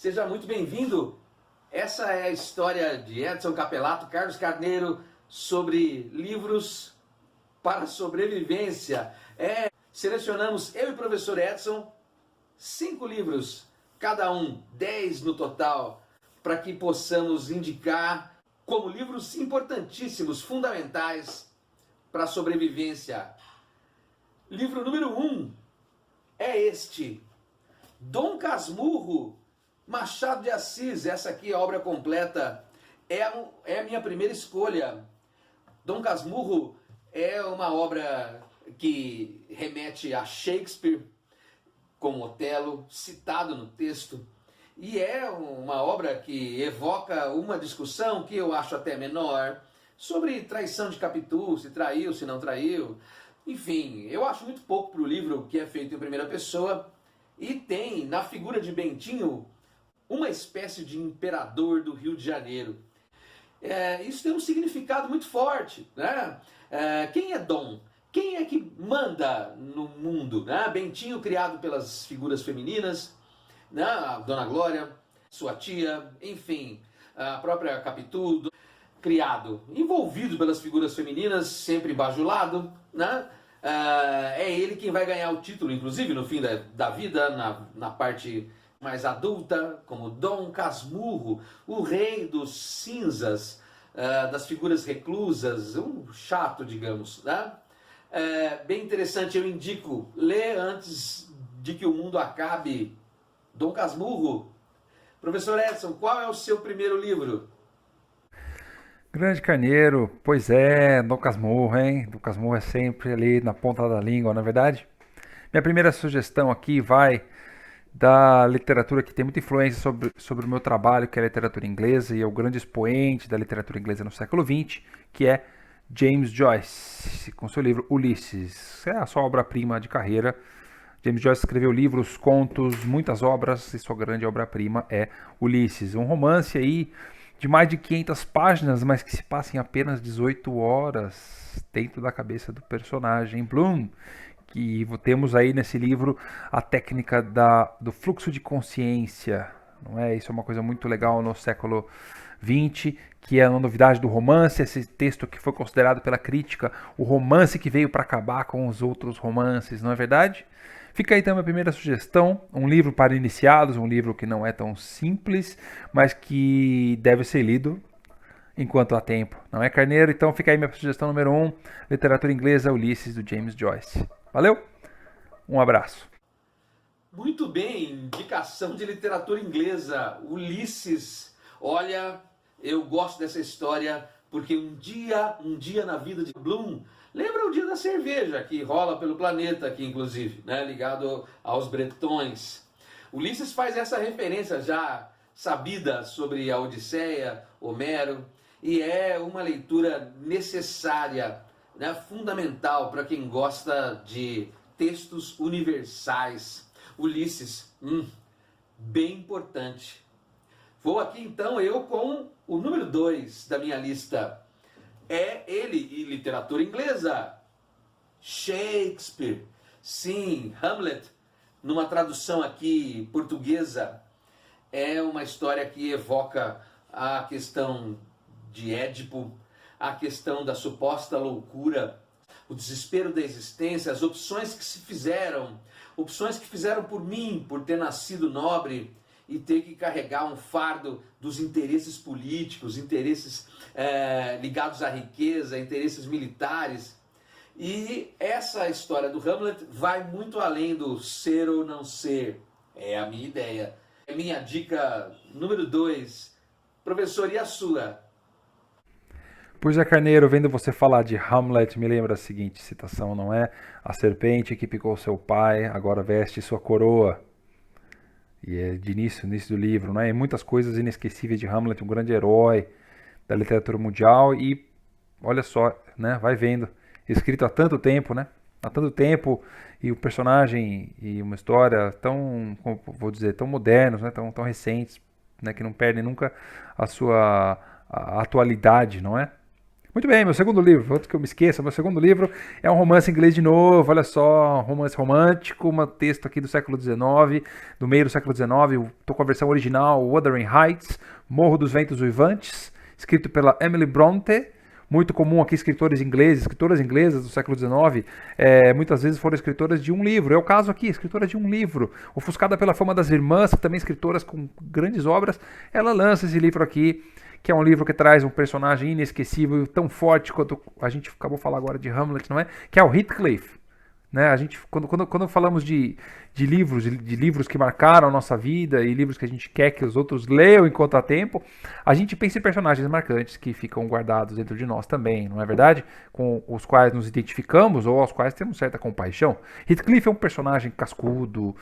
Seja muito bem-vindo. Essa é a história de Edson Capelato, Carlos Carneiro, sobre livros para sobrevivência. Selecionamos, eu e o professor Edson, 5 livros, cada um, 10 no total, para que possamos indicar como livros importantíssimos, fundamentais para a sobrevivência. Livro número 1 é este, Dom Casmurro, Machado de Assis. Essa aqui é a obra completa, é a minha primeira escolha. Dom Casmurro é uma obra que remete a Shakespeare, como Otelo, citado no texto, e é uma obra que evoca uma discussão que eu acho até menor, sobre traição de Capitu, se traiu, se não traiu. Enfim, eu acho muito pouco para o livro, que é feito em primeira pessoa, e tem na figura de Bentinho uma espécie de imperador do Rio de Janeiro. Isso tem um significado muito forte, né? Quem é Dom? Quem é que manda no mundo? Né? Bentinho, criado pelas figuras femininas, né? A Dona Glória, sua tia, enfim, a própria Capitu, criado, envolvido pelas figuras femininas, sempre bajulado, né? É ele quem vai ganhar o título, inclusive no fim da vida, na parte mais adulta, como Dom Casmurro, o rei dos cinzas, das figuras reclusas, um chato, digamos, né? Bem interessante, eu indico, ler antes de que o mundo acabe, Dom Casmurro. Professor Edson, qual é o seu primeiro livro? Grande Carneiro, pois é, Dom Casmurro, hein? Dom Casmurro é sempre ali na ponta da língua, não é verdade? Minha primeira sugestão aqui vai da literatura que tem muita influência sobre o meu trabalho, que é a literatura inglesa, e é o grande expoente da literatura inglesa no século XX, que é James Joyce, com seu livro Ulisses. É a sua obra-prima de carreira. James Joyce escreveu livros, contos, muitas obras, e sua grande obra-prima é Ulisses, um romance aí de mais de 500 páginas, mas que se passa em apenas 18 horas dentro da cabeça do personagem Bloom, que temos aí nesse livro a técnica do fluxo de consciência, não é? Isso é uma coisa muito legal no século XX, que é uma novidade do romance, esse texto que foi considerado pela crítica o romance que veio para acabar com os outros romances, não é verdade? Fica aí então a minha primeira sugestão, um livro para iniciados, um livro que não é tão simples, mas que deve ser lido enquanto há tempo, não é, Carneiro? Então fica aí minha sugestão número 1, literatura inglesa, Ulisses, do James Joyce. Valeu, um abraço. Muito bem, indicação de literatura inglesa, Ulisses. Olha, eu gosto dessa história porque um dia na vida de Bloom, lembra o dia da cerveja que rola pelo planeta aqui, inclusive, né, ligado aos bretões. Ulisses faz essa referência já sabida sobre a Odisseia, Homero, e é uma leitura necessária, né, fundamental para quem gosta de textos universais. Ulisses, bem importante. Vou aqui então eu com o número 2 da minha lista. É ele, e literatura inglesa, Shakespeare. Sim, Hamlet, numa tradução aqui portuguesa, é uma história que evoca a questão de Édipo, a questão da suposta loucura, o desespero da existência, as opções que se fizeram, opções que fizeram por mim, por ter nascido nobre e ter que carregar um fardo dos interesses políticos, interesses ligados à riqueza, interesses militares. E essa história do Hamlet vai muito além do ser ou não ser. É a minha ideia. É minha dica número 2. Professor, e a sua? Pois é, Carneiro, vendo você falar de Hamlet, me lembra a seguinte citação, não é? A serpente que picou seu pai, agora veste sua coroa. E é de início do livro, né? E muitas coisas inesquecíveis de Hamlet, um grande herói da literatura mundial. E olha só, né? Vai vendo, escrito há tanto tempo, né? Há tanto tempo, e o personagem e uma história tão, como vou dizer, tão modernos, né? Tão recentes, né? Que não perdem nunca a sua a atualidade, não é? Muito bem, meu segundo livro, antes que eu me esqueça, meu segundo livro é um romance inglês de novo, olha só, um romance romântico, um texto aqui do século XIX, do meio do século XIX, estou com a versão original, Wuthering Heights, Morro dos Ventos Uivantes, escrito pela Emily Bronte, muito comum aqui escritores ingleses, escritoras inglesas do século XIX, muitas vezes foram escritoras de um livro, é o caso aqui, escritora de um livro, ofuscada pela fama das irmãs, também escritoras com grandes obras, ela lança esse livro aqui, que é um livro que traz um personagem inesquecível, tão forte quanto a gente acabou de falar agora de Hamlet, não é? Que é o Heathcliff. Né? A gente, quando falamos de livros que marcaram a nossa vida e livros que a gente quer que os outros leiam enquanto há tempo, a gente pensa em personagens marcantes que ficam guardados dentro de nós também, não é verdade? Com os quais nos identificamos ou aos quais temos certa compaixão. Heathcliff é um personagem cascudo,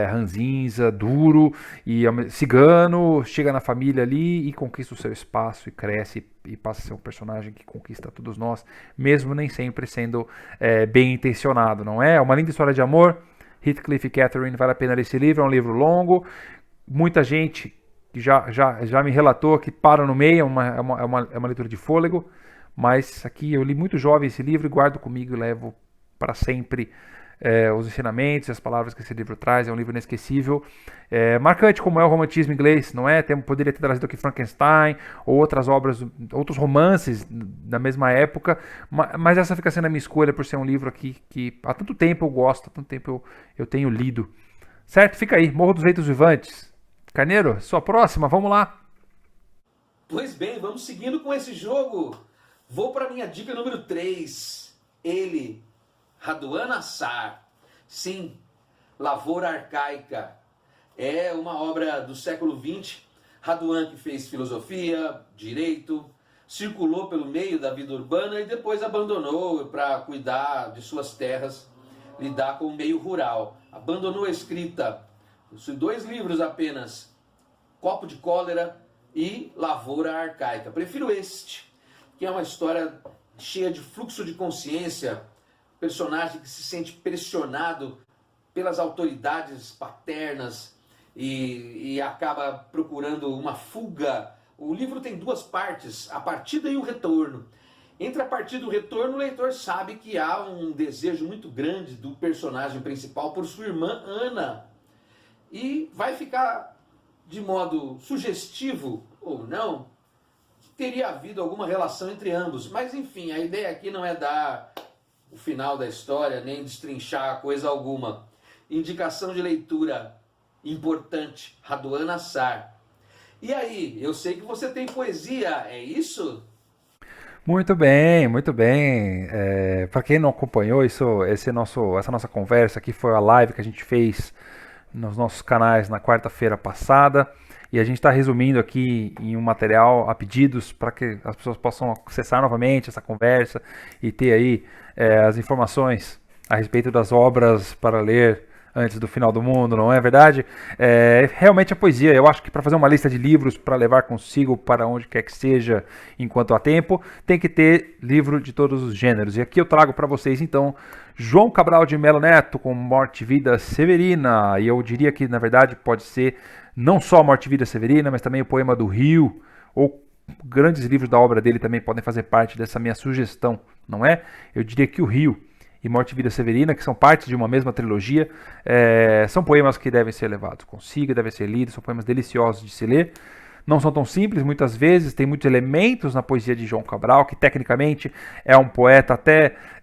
ranzinza, duro e cigano, chega na família ali e conquista o seu espaço e cresce e passa a ser um personagem que conquista todos nós, mesmo nem sempre sendo bem intencionado, não é? É uma linda história de amor. Heathcliff e Catherine, vale a pena ler esse livro, é um livro longo. Muita gente já me relatou que para no meio, é uma leitura de fôlego, mas aqui eu li muito jovem esse livro e guardo comigo e levo para sempre os ensinamentos e as palavras que esse livro traz. É um livro inesquecível, marcante como é o romantismo inglês, não é? Poderia ter trazido aqui Frankenstein ou outras obras, outros romances da mesma época, mas essa fica sendo a minha escolha por ser um livro aqui que há tanto tempo eu gosto, há tanto tempo eu tenho lido. Certo? Fica aí, Morro dos Ventos Vivantes. Carneiro, sua próxima, vamos lá. Pois bem, vamos seguindo com esse jogo. Vou para minha dica número 3. Ele, Raduan Assar. Sim, Lavoura Arcaica. É uma obra do século XX. Raduan, que fez filosofia, direito, circulou pelo meio da vida urbana e depois abandonou para cuidar de suas terras, lidar com o meio rural. Abandonou a escrita. 2 livros apenas, Copo de Cólera e Lavoura Arcaica. Prefiro este, que é uma história cheia de fluxo de consciência, personagem que se sente pressionado pelas autoridades paternas e acaba procurando uma fuga. O livro tem 2 partes, a partida e o retorno. Entre a partida e o retorno, o leitor sabe que há um desejo muito grande do personagem principal por sua irmã Ana. E vai ficar de modo sugestivo, ou não, que teria havido alguma relação entre ambos. Mas enfim, a ideia aqui não é dar o final da história, nem destrinchar coisa alguma. Indicação de leitura importante, Raduan Assar. E aí, eu sei que você tem poesia, é isso? Muito bem, muito bem. Para quem não acompanhou essa nossa conversa aqui foi a live que a gente fez nos nossos canais na quarta-feira passada e a gente está resumindo aqui em um material a pedidos para que as pessoas possam acessar novamente essa conversa e ter aí as informações a respeito das obras para ler antes do final do mundo, não é verdade? Realmente a poesia, eu acho que para fazer uma lista de livros para levar consigo para onde quer que seja enquanto há tempo, tem que ter livro de todos os gêneros. E aqui eu trago para vocês então João Cabral de Melo Neto com Morte e Vida Severina. E eu diria que na verdade pode ser não só Morte e Vida Severina, mas também o Poema do Rio ou grandes livros da obra dele também podem fazer parte dessa minha sugestão, não é? Eu diria que o Rio e Morte e Vida Severina, que são partes de uma mesma trilogia, são poemas que devem ser levados consigo, devem ser lidos, são poemas deliciosos de se ler. Não são tão simples, muitas vezes, tem muitos elementos na poesia de João Cabral, que tecnicamente é um poeta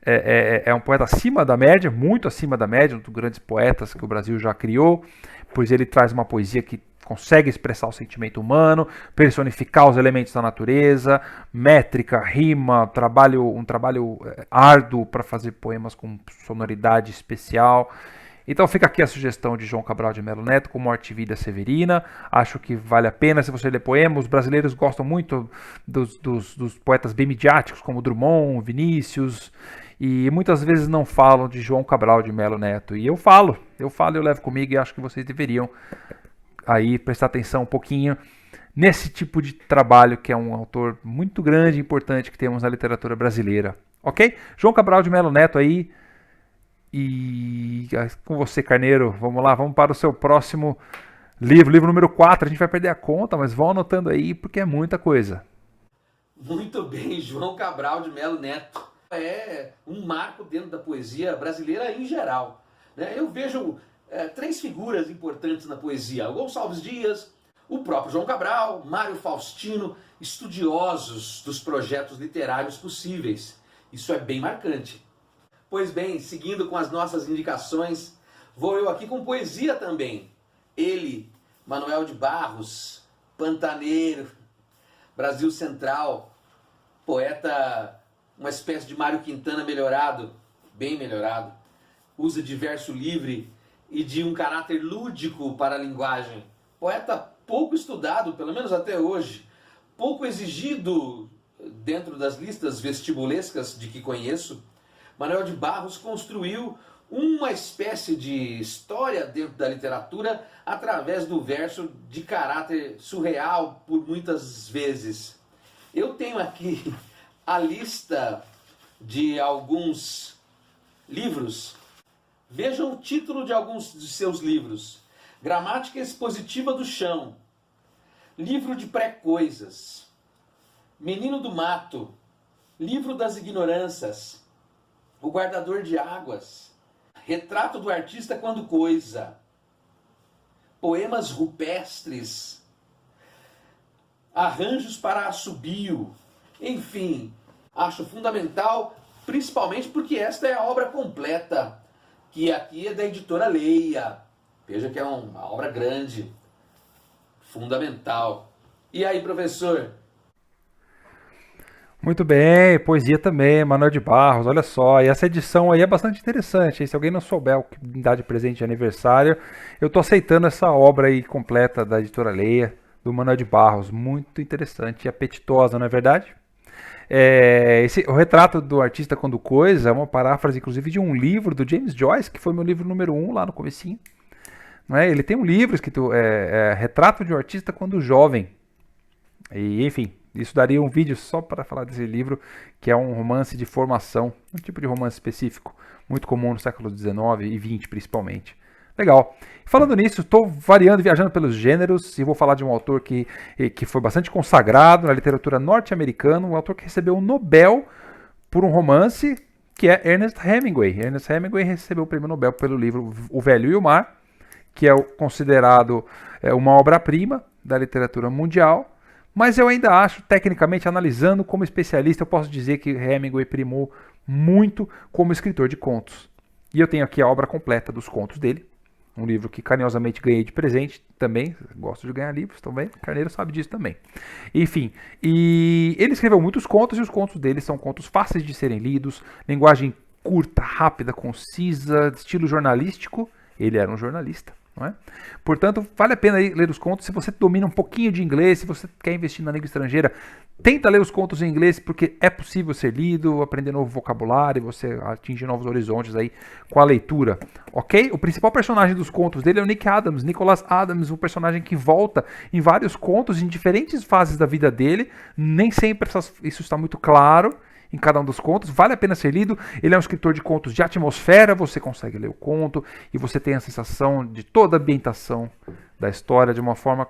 é um poeta acima da média, muito acima da média, um dos grandes poetas que o Brasil já criou, pois ele traz uma poesia que consegue expressar o sentimento humano, personificar os elementos da natureza, métrica, rima, um trabalho árduo para fazer poemas com sonoridade especial. Então fica aqui a sugestão de João Cabral de Melo Neto com Morte e Vida Severina. Acho que vale a pena se você ler poemas. Os brasileiros gostam muito dos poetas bem midiáticos como Drummond, Vinícius, e muitas vezes não falam de João Cabral de Melo Neto. E eu falo, eu levo comigo e acho que vocês deveriam aí prestar atenção um pouquinho nesse tipo de trabalho que é um autor muito grande e importante que temos na literatura brasileira, ok? João Cabral de Melo Neto aí, e com você, Carneiro, vamos lá, vamos para o seu próximo livro número 4, a gente vai perder a conta, mas vão anotando aí porque é muita coisa. Muito bem, João Cabral de Melo Neto. É um marco dentro da poesia brasileira em geral, né? Eu vejo três figuras importantes na poesia: o Gonçalves Dias, o próprio João Cabral, Mário Faustino, estudiosos dos projetos literários possíveis. Isso é bem marcante. Pois bem, seguindo com as nossas indicações, vou eu aqui com poesia também. Ele, Manoel de Barros, pantaneiro, Brasil Central, poeta, uma espécie de Mário Quintana melhorado, bem melhorado, usa de verso livre e de um caráter lúdico para a linguagem. Poeta pouco estudado, pelo menos até hoje, pouco exigido dentro das listas vestibulescas de que conheço. Manoel de Barros construiu uma espécie de história dentro da literatura através do verso de caráter surreal por muitas vezes. Eu tenho aqui a lista de alguns livros. Vejam o título de alguns de seus livros: Gramática Expositiva do Chão, Livro de Pré-Coisas, Menino do Mato, Livro das Ignorâncias, O Guardador de Águas, Retrato do Artista Quando Coisa, Poemas Rupestres, Arranjos para Assobio. Enfim, acho fundamental, principalmente porque esta é a obra completa, que aqui é da editora Leia. Veja que é uma obra grande, fundamental. E aí, professor? Muito bem, poesia também, Manuel de Barros, olha só, e essa edição aí é bastante interessante, hein? Se alguém não souber o que me dá de presente de aniversário, eu estou aceitando essa obra aí completa da editora Leia, do Manuel de Barros, muito interessante e apetitosa, não é verdade? O retrato do artista quando coisa é uma paráfrase, inclusive, de um livro do James Joyce, que foi meu livro número 1 lá no comecinho. Não é? Ele tem um livro escrito Retrato de um Artista Quando Jovem. E, enfim, isso daria um vídeo só para falar desse livro, que é um romance de formação, um tipo de romance específico, muito comum no século XIX e XX principalmente. Legal. Falando nisso, estou variando, viajando pelos gêneros e vou falar de um autor que foi bastante consagrado na literatura norte-americana, um autor que recebeu um Nobel por um romance, que é Ernest Hemingway. Ernest Hemingway recebeu o prêmio Nobel pelo livro O Velho e o Mar, que é considerado uma obra-prima da literatura mundial, mas eu ainda acho, tecnicamente, analisando como especialista, eu posso dizer que Hemingway primou muito como escritor de contos. E eu tenho aqui a obra completa dos contos dele, um livro que carinhosamente ganhei de presente também, gosto de ganhar livros também, Carneiro sabe disso também. Enfim, e ele escreveu muitos contos e os contos dele são contos fáceis de serem lidos, linguagem curta, rápida, concisa, estilo jornalístico, ele era um jornalista. Não é? Portanto, vale a pena ler os contos. Se você domina um pouquinho de inglês, se você quer investir na língua estrangeira, tenta ler os contos em inglês, porque é possível ser lido, aprender novo vocabulário, você atingir novos horizontes aí com a leitura, ok? O principal personagem dos contos dele é o Nick Adams, Nicholas Adams, um personagem que volta em vários contos, em diferentes fases da vida dele, nem sempre isso está muito claro em cada um dos contos, vale a pena ser lido. Ele é um escritor de contos de atmosfera, você consegue ler o conto e você tem a sensação de toda a ambientação da história de uma forma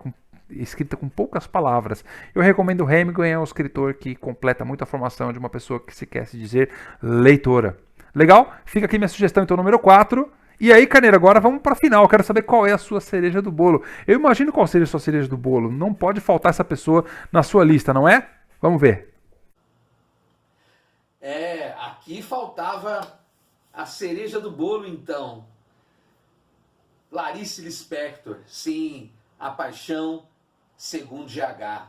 escrita com poucas palavras. Eu recomendo Hemingway, é um escritor que completa muito a formação de uma pessoa que se quer se dizer leitora. Legal? Fica aqui minha sugestão, então, número 4. E aí, Carneiro, agora vamos para a final. Eu quero saber qual é a sua cereja do bolo. Eu imagino qual seja a sua cereja do bolo. Não pode faltar essa pessoa na sua lista, não é? Vamos ver. Aqui faltava a cereja do bolo, então. Clarice Lispector, sim, A Paixão segundo GH.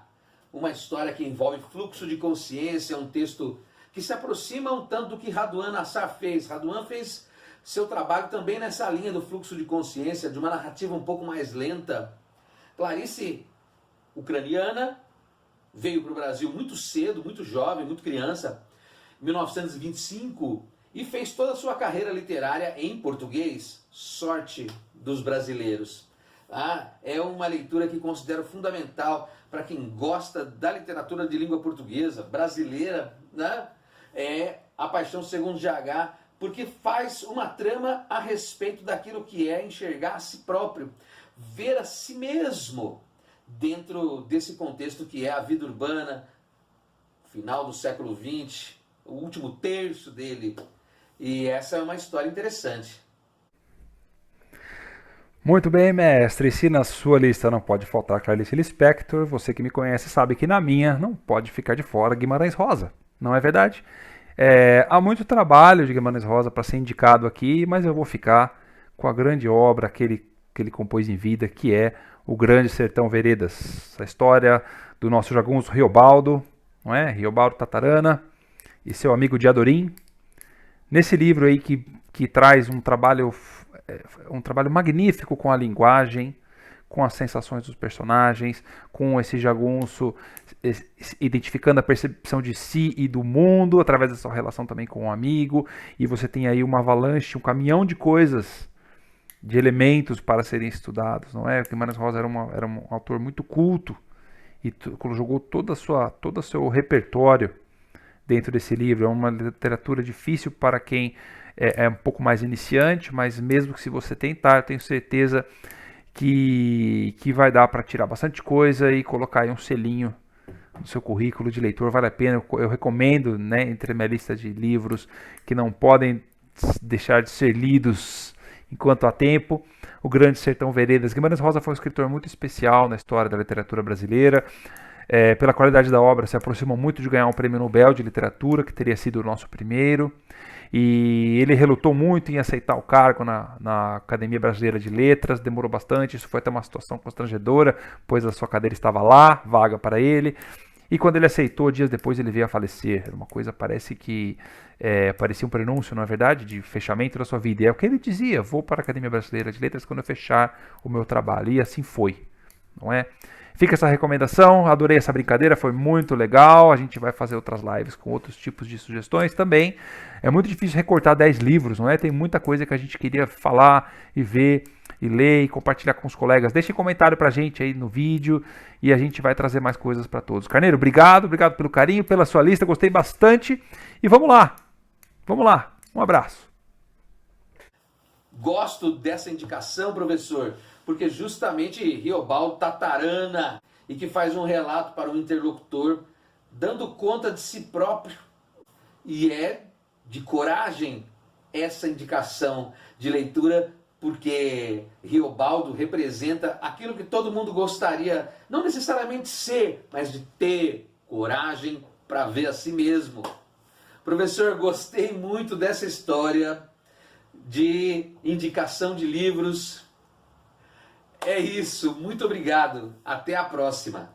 Uma história que envolve fluxo de consciência, um texto que se aproxima um tanto do que Raduan Nassar fez. Raduan fez seu trabalho também nessa linha do fluxo de consciência, de uma narrativa um pouco mais lenta. Clarice, ucraniana, veio para o Brasil muito cedo, muito jovem, muito criança, 1925, e fez toda a sua carreira literária em português. Sorte dos brasileiros. É uma leitura que considero fundamental para quem gosta da literatura de língua portuguesa, brasileira, né? É A Paixão segundo GH, porque faz uma trama a respeito daquilo que é enxergar a si próprio, ver a si mesmo dentro desse contexto que é a vida urbana, final do século XX, o último terço dele. E essa é uma história interessante. Muito bem, mestre. Se na sua lista não pode faltar Clarice Lispector, você que me conhece sabe que na minha não pode ficar de fora Guimarães Rosa. Não é verdade? Há muito trabalho de Guimarães Rosa para ser indicado aqui, mas eu vou ficar com a grande obra que ele compôs em vida, que é O Grande Sertão Veredas. A história do nosso jagunço Riobaldo, não é? Riobaldo Tatarana e seu amigo Diadorim. Nesse livro aí que traz um trabalho magnífico com a linguagem, com as sensações dos personagens, com esse jagunço identificando a percepção de si e do mundo através dessa relação também com o amigo, e você tem aí uma avalanche, um caminhão de coisas, de elementos para serem estudados, não é? Guimarães Rosa era um autor muito culto e jogou todo o seu repertório dentro desse livro. É uma literatura difícil para quem é um pouco mais iniciante, mas mesmo que se você tentar, eu tenho certeza que vai dar para tirar bastante coisa e colocar aí um selinho no seu currículo de leitor. Vale a pena, eu recomendo, né, entre a minha lista de livros que não podem deixar de ser lidos enquanto há tempo, O Grande Sertão Veredas. Guimarães Rosa foi um escritor muito especial na história da literatura brasileira. Pela qualidade da obra, se aproxima muito de ganhar um prêmio Nobel de literatura, que teria sido o nosso primeiro. E ele relutou muito em aceitar o cargo na Academia Brasileira de Letras, demorou bastante, isso foi até uma situação constrangedora, pois a sua cadeira estava lá, vaga para ele. E quando ele aceitou, dias depois ele veio a falecer. Era uma coisa, parece que parecia um prenúncio, não é verdade, de fechamento da sua vida. E é o que ele dizia: vou para a Academia Brasileira de Letras quando eu fechar o meu trabalho. E assim foi, não é? Fica essa recomendação, adorei essa brincadeira, foi muito legal. A gente vai fazer outras lives com outros tipos de sugestões também. É muito difícil recortar 10 livros, não é? Tem muita coisa que a gente queria falar e ver e ler e compartilhar com os colegas. Deixem comentário pra gente aí no vídeo e a gente vai trazer mais coisas para todos. Carneiro, obrigado pelo carinho, pela sua lista, gostei bastante. E vamos lá, um abraço. Gosto dessa indicação, professor, porque justamente Riobaldo Tatarana, e que faz um relato para o interlocutor, dando conta de si próprio. E é de coragem essa indicação de leitura, porque Riobaldo representa aquilo que todo mundo gostaria, não necessariamente ser, mas de ter coragem para ver a si mesmo. Professor, gostei muito dessa história de indicação de livros. É isso, muito obrigado. Até a próxima.